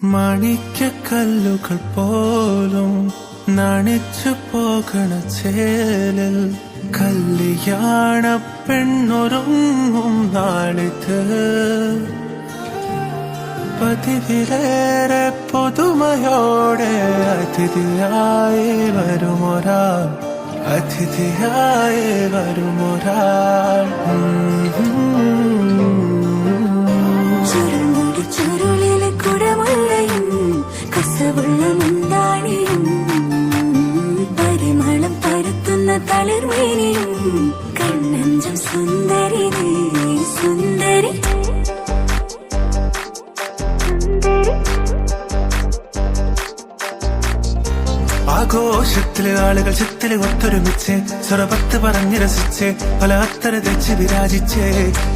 മാണിക്യക്കല്ലുകൾ പോലും നണിച്ചു പോകണ ചേലിൽ കല്യാണ പെണ്ണൊരുങ്ങും നാളിത് പതിവിലേറെ പുതുമയോടെ അതിഥിയായി വരുമൊരാൾ ചുരുളിലെ കുടമുള്ളയും കസവുള്ള മുന്താണിയും പരിമളം പരത്തുന്ന തളിർമീനിയും കണ്ണഞ്ചം സുന്ദരി സുന്ദരി ആഘോഷത്തില് ആളുകൾ ചിത്തില് ഒത്തൊരുമിച്ച് സ്വരപത്ത് പറഞ്ഞ് രസിച്ച് പല അത്തര തെച്ച് വിരാജിച്ച്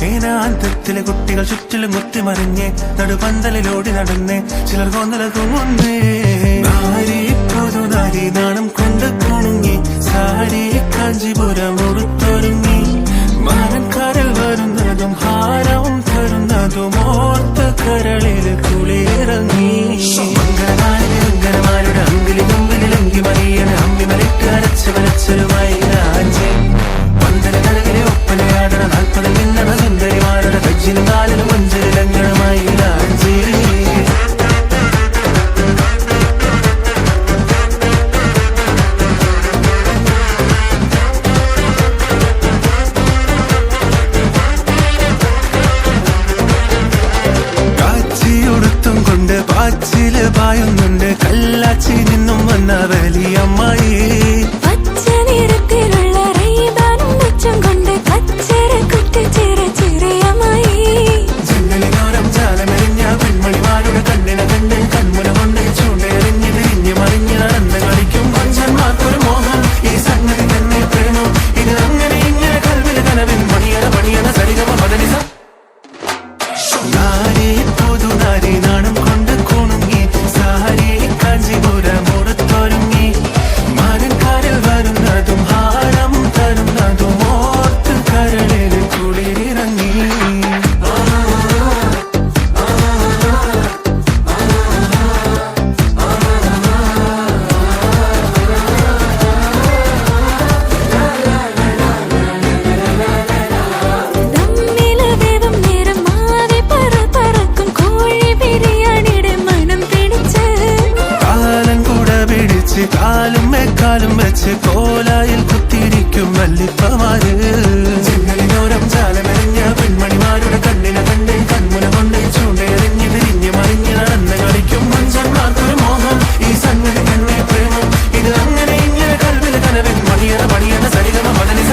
ഏനാന്തത്തിലെ കുട്ടികൾ ചുറ്റിലും കുത്തിമറിഞ്ഞ് നടുപന്തലിലോടി നടന്ന് ചിലർ കൊന്നലകുന്നേ നാരി പുതുനാരി നാണം കൊണ്ട് കുണുങ്ങി സാരി കാഞ്ചിപുരം ഉടുത്തൊരുങ്ങി മാനക്കാരിൽ വരുന്നതും ഹാരവും തരുന്നതും ഓർത്ത് കരളില് കുളിയിറങ്ങി അങ്കരമാരുടെ അങ്കിലി മുമ്പിലങ്കി മറിയണ അമ്മി മലിട്ട് അരച്ച് വരച്ചൊരുമായി രാജേ പന്തല കരകിലെ ഒപ്പനയാടണ 40 നിന്നണ സുന്ദരിമാരുടെ കജ്ജിലും കാലിലും മഞ്ചലിലങ്കണമായി രാജേ കാച്ചിയുടുത്തും കൊണ്ട് പാച്ചില് പായുന്നുണ്ട് കല്ലാച്ചി നിന്നും വന്ന വലിയമ്മായി പച്ച നിറത്തിലുള്ള റീബാനും വെച്ചും കൊണ്ട് കച്ചര കുട്ടി ചെറിയമ്മായി ജനലിനോരം ചാലമെറിഞ്ഞ പെൺമണിമാരുടെ കണ്ണിനെ കണ്ട് കൺമുന കൊണ്ട് ചൂണ്ടെറിഞ്ഞ് തിരിഞ്ഞ് മറിഞ്ഞ് നടന്ന് കളിക്കും കൊഞ്ചന്മാർക്കൊരു മോഹം ഈ സംഗതി തന്നെ പ്രേമം ഇത് അങ്ങനെ ഇങ്ങനെ കൽവില് കനവിൻ പണിയണ സരിഗമ പദനിസ നാരി പുതുനാരി നാണം കൊണ്ട് കുണുങ്ങി സാരി കാഞ്ചിപുരം ഉടുത്തൊരുങ്ങി മാനക്കാരിൽ വരുന്നതും ഹാരം തരുന്നതും ഓർത്ത് കരളിൽ കുളിരിറങ്ങി ദമ്മിലവേവും നേരം മാവി പറക്കും കോഴി ബിരിയാണിയുടെ മണം പിടിച്ച് കാലം കൂട പിടിച്ച് കാലും മേക്കാലും വെച്ച് കോലായിൽ കുത്തിയിരിക്കും വല്ലിപ്പമാര് ജനലിനോരം ചാലമെറിഞ്ഞ പെൺമണിമാരുടെ കണ്ണിനെ കണ്ട് കൺമുന കൊണ്ട് ചൂണ്ടെറിഞ്ഞ് തിരിഞ്ഞ് മറിഞ്ഞ് നടന്ന് കളിക്കും മഞ്ചന്മാർക്കൊരു മോഹം ഈ സംഗതി തന്നെ പ്രേമം ഇത് അങ്ങനെ ഇങ്ങനെ കൽവില് കനവിൻ പണിയണ സരിഗമ പദനിസ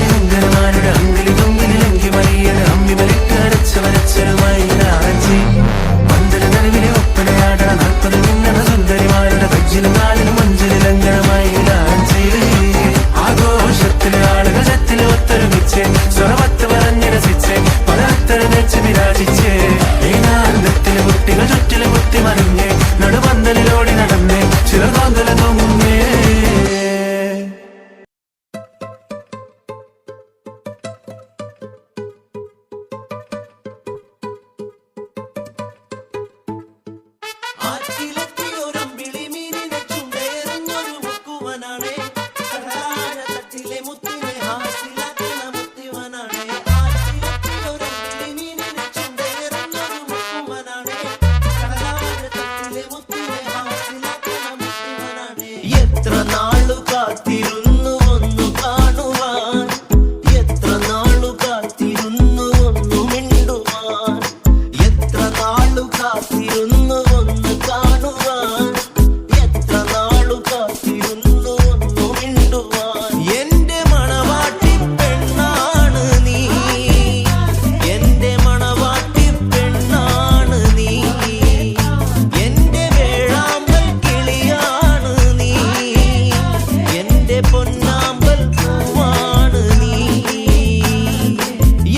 അങ്കരമാരുടെ അങ്കിലി തുമ്പിലങ്കി മറിയണ അമ്മി മലിട്ട് അരച്ച് വരച്ചൊരുമായി രാജി പന്തല നടുവിലെ ഒപ്പനയാടണ 40 നിന്നണ സുന്ദരിമാരുടെ കജ്ജിലും കാലിലും മഞ്ചലിലങ്കണമായി രാജി ആഘോഷത്തിലെ ആളുകൾ ചത്തില് ഒത്തൊരുമിച്ച് സ്വരപത്ത് പറഞ്ഞ് രസിച്ച് പല അത്തര വെച്ച് വിരാജിച്ച് ഏനാന്തത്തിലെ കുട്ടികൾ ചുറ്റിലും കുത്തിമറിഞ്ഞ് നടുപന്തലിലോടി നടന്ന് ചിലർ കൊന്തല തോന്നുന്നേ എത്ര നാളു കാത്തിരുന്നു ഒന്നു കാണുവാൻ എത്ര നാളു കാത്തിരുന്നു ഒന്നു മിണ്ടുവാൻ എത്ര നാളു കാത്തിരുന്നു ഒന്ന് കാണുവാൻ എത്ര നാളു കാത്തിരുന്നു ഒന്നു മിണ്ടുവാൻ എന്റെ മണവാട്ടി പെണ്ണാണ് നീ എന്റെ മണവാട്ടി പെണ്ണാണ് നീ എന്റെ വേഴാമ്പൽ കിളിയാണ് നീ എന്റെ പൊന്നാമ്പൽ പൂവാണ് നീ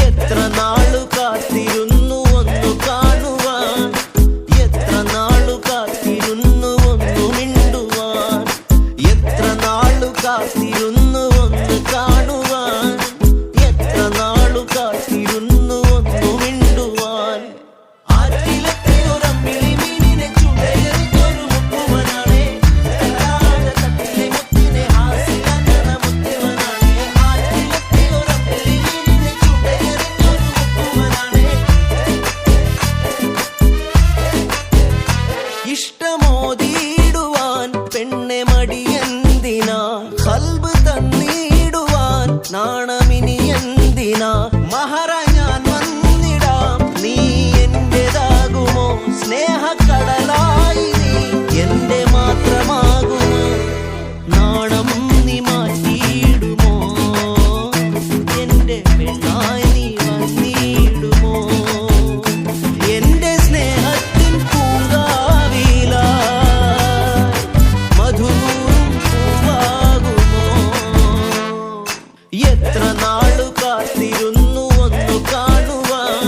എത്ര നാളു കാത്തിരുന്നു ഒന്നു കാണുവാൻ എത്ര സ്നേഹക്കടലായി നീ എന്റെ മാത്രമാകുമോ നാണം നീ മാറ്റിയിടുമോ എന്റെ പെണ്ണായി നീ വന്നിടുമോ എന്റെ സ്നേഹത്തിൻ പൂങ്കാവിലായി മധുരൂറും പൂവാകുമോ എത്ര നാളു കാത്തിരുന്നു ഒന്നു കാണുവാൻ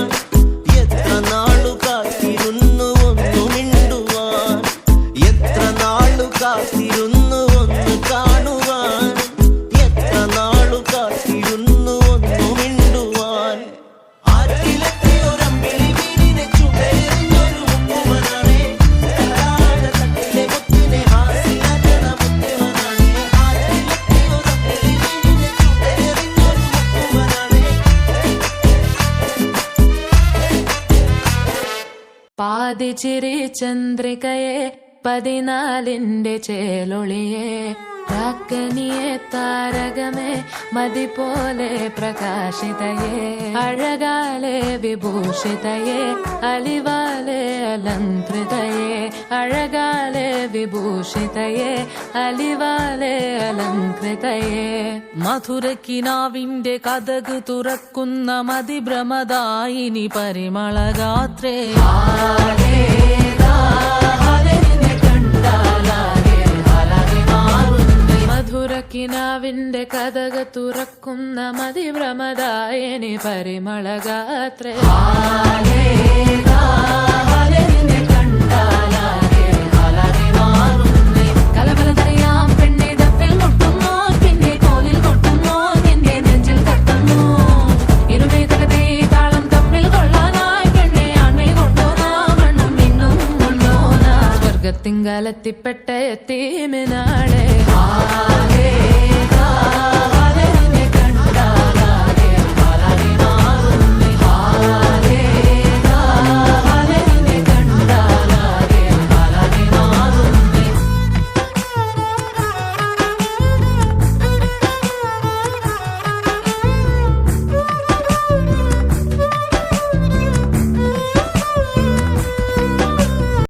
എത്ര നാളു കാത്തിരുന്നു ഒന്നു മിണ്ടുവാൻ എത്ര നാളു കാത്തിരുന്നു ഒന്ന് കാണുവാൻ എത്ര നാളു കാത്തിരുന്നു ഒന്നു മിണ്ടുവാൻ ആറ്റിലത്തെ ഒരമ്പിളി വീരിനെ ചുടേറിഞ്ഞൊരു മുക്കുവനാണേ തട്ടിലെ മുത്തിനെ ഹാസിനജന മുത്തുവനാണേ ആറ്റിലത്തെ ഒരമ്പിളി വീരിനെ ചുടേറിഞ്ഞൊരു മുക്കുവനാണേ പാതിച്ചിരി ചന്ദ്രികയെ 14ന്റെ ചേലൊളിയെ രാക്കനിയെ താരകമേ മതി പോലെ പ്രകാശിതയെ അഴകാലെ വിഭൂഷിതയെ അലിവാലെ അലങ്കൃതയെ അഴകാലെ വിഭൂഷിതയെ അലിവാലെ അലങ്കൃതയെ മധുരക്കിനാവിന്റെ കഥക് തുറക്കുന്ന മതിഭ്രമദായിനി പരിമളഗാത്രേ മധുരക്കിനാവിന്റെ കഥക തുറക്കുന്ന മതിഭ്രമദായിനി പരിമളഗാത്രേ കലബലതറിയാം പെണ്ണെ ദപ്പിൽ മുട്ടുന്നു പിന്നെ കോലിൽ കൊട്ടുന്നു എന്റെ നെഞ്ചിൽ തട്ടുന്നു ഇരുമേതകത്തെ താളം തമ്മിൽ കൊള്ളാനായി പെണ്ണെ ആൺമേൽ കൊണ്ടോനാ മണ്ണും മിന്നും കൊണ്ടോനാ സ്വർഗത്തിങ്കാലെത്തിപ്പെട്ട എത്തീമിനാളെ